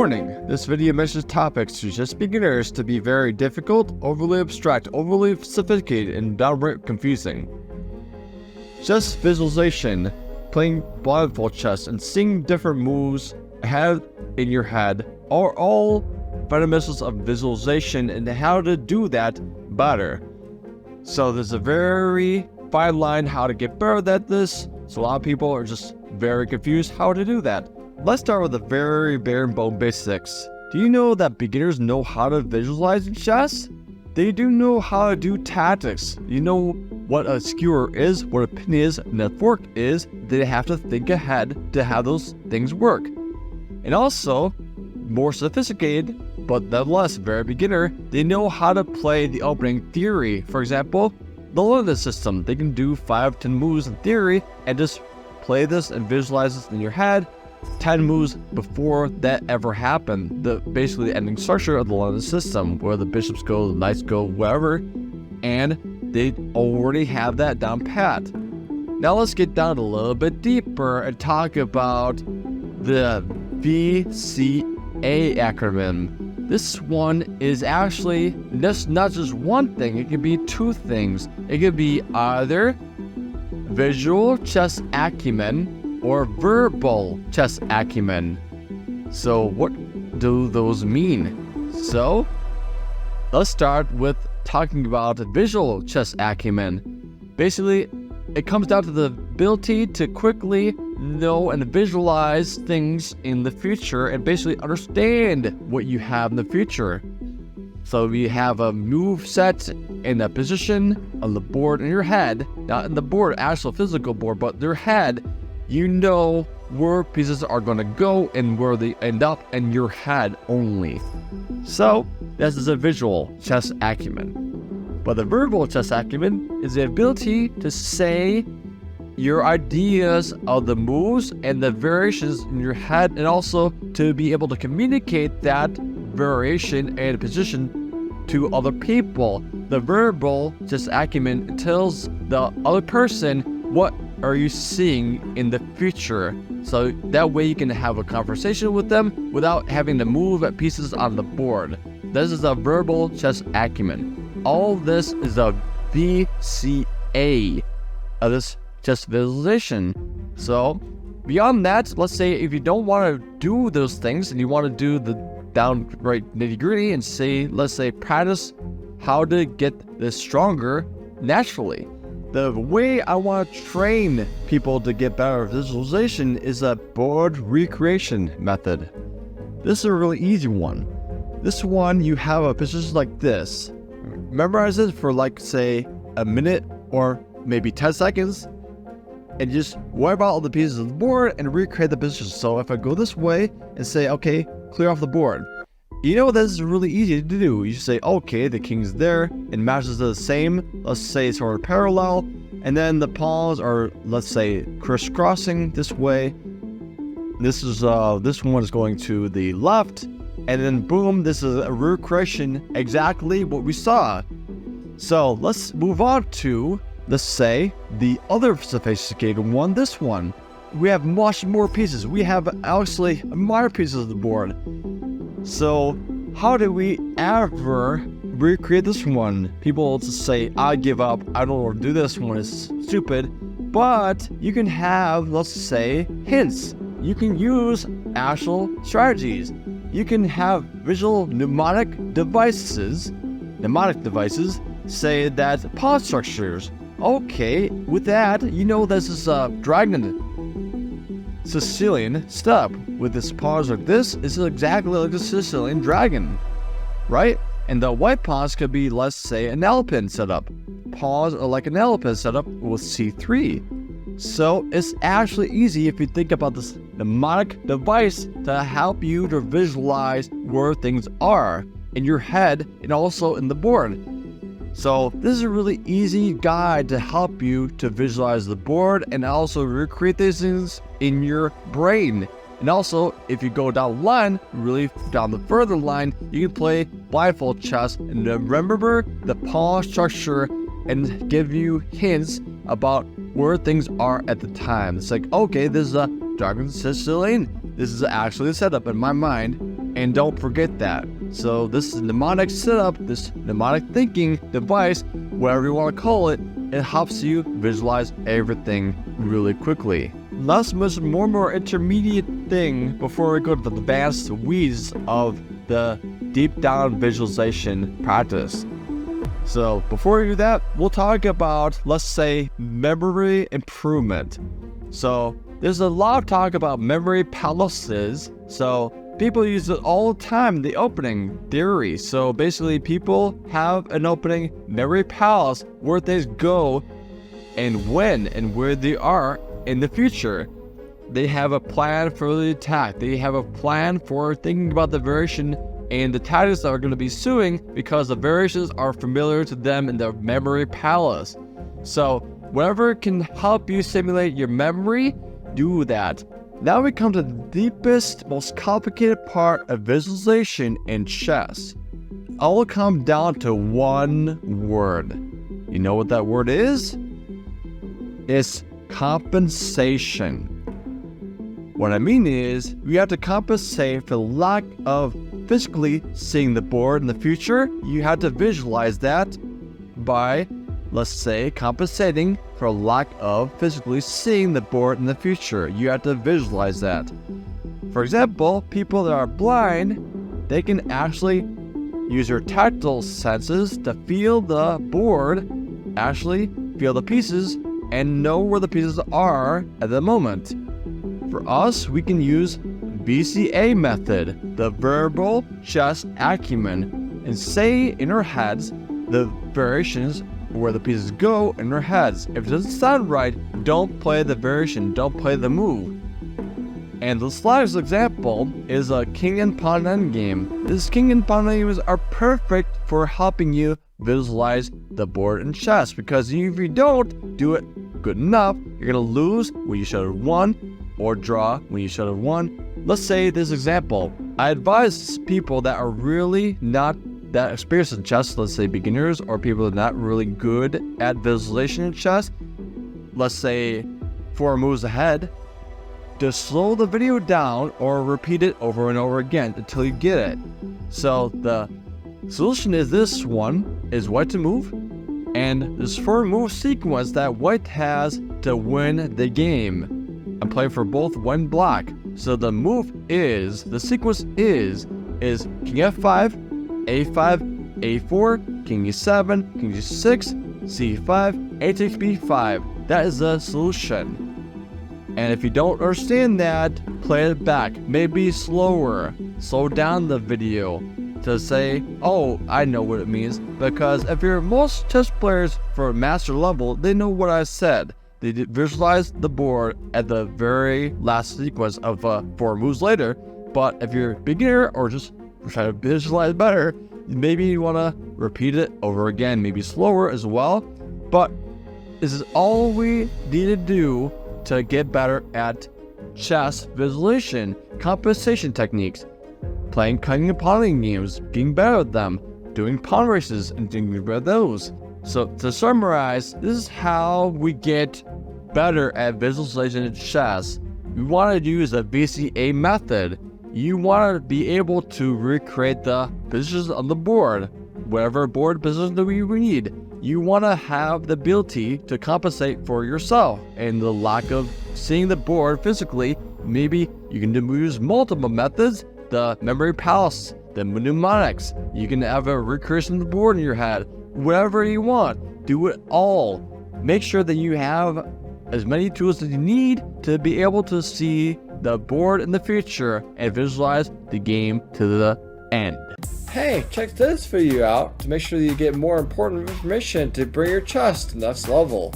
Warning, this video mentions topics to just beginners to be very difficult, overly abstract, overly sophisticated, and downright confusing. Chess visualization, playing blindfold chess, and seeing different moves ahead in your head are all fundamentals of visualization and how to do that better. So there's a very fine line how to get better at this, so a lot of people are just very confused how to do that. Let's start with the very bare bone basics. Do you know that beginners know how to visualize in chess? They do know how to do tactics. You know what a skewer is, what a pin is, and a fork is. They have to think ahead to have those things work. And also, more sophisticated, but nonetheless very beginner, they know how to play the opening theory. For example, the London system. They can do 5-10 moves in theory and just play this and visualize this in your head 10 moves before that ever happened. Basically the ending structure of the London system, where the bishops go, the knights go, wherever, and they already have that down pat. Now let's get down a little bit deeper and talk about the VCA acronym. This one is actually not just one thing, it could be two things. It could be either visual chess acumen or verbal chess acumen. So what do those mean? So let's start with talking about visual chess acumen. Basically, it comes down to the ability to quickly know and visualize things in the future and basically understand what you have in the future. So we have a move set in a position on the board in your head, not in the board, actual physical board, but their head. You know where pieces are going to go and where they end up in your head only. So this is a visual chess acumen. But the verbal chess acumen is the ability to say your ideas of the moves and the variations in your head, and also to be able to communicate that variation and position to other people. The verbal chess acumen tells the other person what are you seeing in the future, so that way you can have a conversation with them without having to move at pieces on the board. This is a verbal chess acumen. All this is a VCA of this chess visualization. So beyond that, let's say if you don't want to do those things and you want to do the downright nitty-gritty and say, let's say, practice how to get this stronger naturally. The way I want to train people to get better at visualization is a board recreation method. This is a really easy one. This one, you have a position like this. Memorize it for like, say, a minute or maybe 10 seconds. And just worry about all the pieces of the board and recreate the position. So if I go this way and say, okay, clear off the board. You know, this is really easy to do. You say, okay, the king's there, it matches the same, let's say sort of parallel, and then the pawns are, let's say, crisscrossing this way. This one is going to the left, and then boom, this is a recreation, exactly what we saw. So let's move on to, let's say, the other sophisticated one, this one. We have much more pieces. We have actually minor pieces of the board. So how do we ever recreate this one? People will just say, I give up, I don't want to do this one, it's stupid. But you can have, let's say, hints. You can use actual strategies. You can have visual mnemonic devices, say that pawn structures. Okay, with that, you know this is a dragon Sicilian step. With this pawns like this, it's exactly like the Sicilian dragon, right? And the white pawns could be, let's say, an elephant setup. Pawns are like an elephant setup with c3. So it's actually easy if you think about this mnemonic device to help you to visualize where things are in your head and also in the board. So this is a really easy guide to help you to visualize the board and also recreate these things in your brain. And also, if you go down the line, really down the further line, you can play blindfold chess and remember the pawn structure and give you hints about where things are at the time. It's like, okay, this is a dragon Sicilian. This is actually a setup in my mind. And don't forget that. So this mnemonic setup, this mnemonic thinking device, whatever you want to call it, it helps you visualize everything really quickly. Let's move more and more intermediate thing before we go to the advanced weeds of the deep down visualization practice. So before we do that, we'll talk about, let's say, memory improvement. So there's a lot of talk about memory palaces. So people use it all the time in the opening theory. So basically people have an opening memory palace where they go and when and where they are in the future. They have a plan for the attack. They have a plan for thinking about the variation and the tactics that are going to be suing because the variations are familiar to them in their memory palace. So whatever can help you simulate your memory, do that. Now we come to the deepest, most complicated part of visualization in chess. All will come down to one word. You know what that word is? It's compensation. What I mean is, we have to compensate for the lack of physically seeing the board in the future. You have to visualize that by, let's say, compensating for a lack of physically seeing the board in the future. You have to visualize that. For example, people that are blind, they can actually use your tactile senses to feel the board, actually feel the pieces, and know where the pieces are at the moment. For us, we can use VCA method, the verbal chess acumen, and say in our heads the variations where the pieces go in our heads. If it doesn't sound right, don't play the variation, don't play the move. And the slightest example is a king and pawn endgame. This king and pawn endgames are perfect for helping you visualize the board in chess, because if you don't do it good enough, you're gonna lose when you should have won, or draw when you should have won. Let's say this example. I advise people that are really not that experienced in chess, let's say beginners or people that are not really good at visualization in chess, let's say 4 moves ahead, to slow the video down or repeat it over and over again until you get it. So the solution is this one is white to move, and this 4 move sequence that white has to win the game. I'm playing for both one black. So the move is, the sequence is king f5, a5, a4, king e7, king g6, c5, a takes b5. That is the solution. And if you don't understand that, play it back, maybe slower. Slow down the video to say, oh, I know what it means. Because if you're most chess players for master level, they know what I said. They visualize the board at the very last sequence of 4 moves later. But if you're a beginner or just trying to visualize better, maybe you want to repeat it over again, maybe slower as well. But this is all we need to do to get better at chess visualization, compensation techniques, playing cutting and pawning games, getting better at them, doing pawn races and getting better at those. So to summarize, this is how we get better at visualization in chess. We want to use a VCA method. You want to be able to recreate the positions on the board, whatever board position that we need. You want to have the ability to compensate for yourself and the lack of seeing the board physically. Maybe you can use multiple methods, the memory palace, the mnemonics. You can have a recursion of the board in your head. Whatever you want, do it all. Make sure that you have as many tools as you need to be able to see the board in the future and visualize the game to the end. Hey, check this video out to make sure that you get more important information to bring your chess to the next level.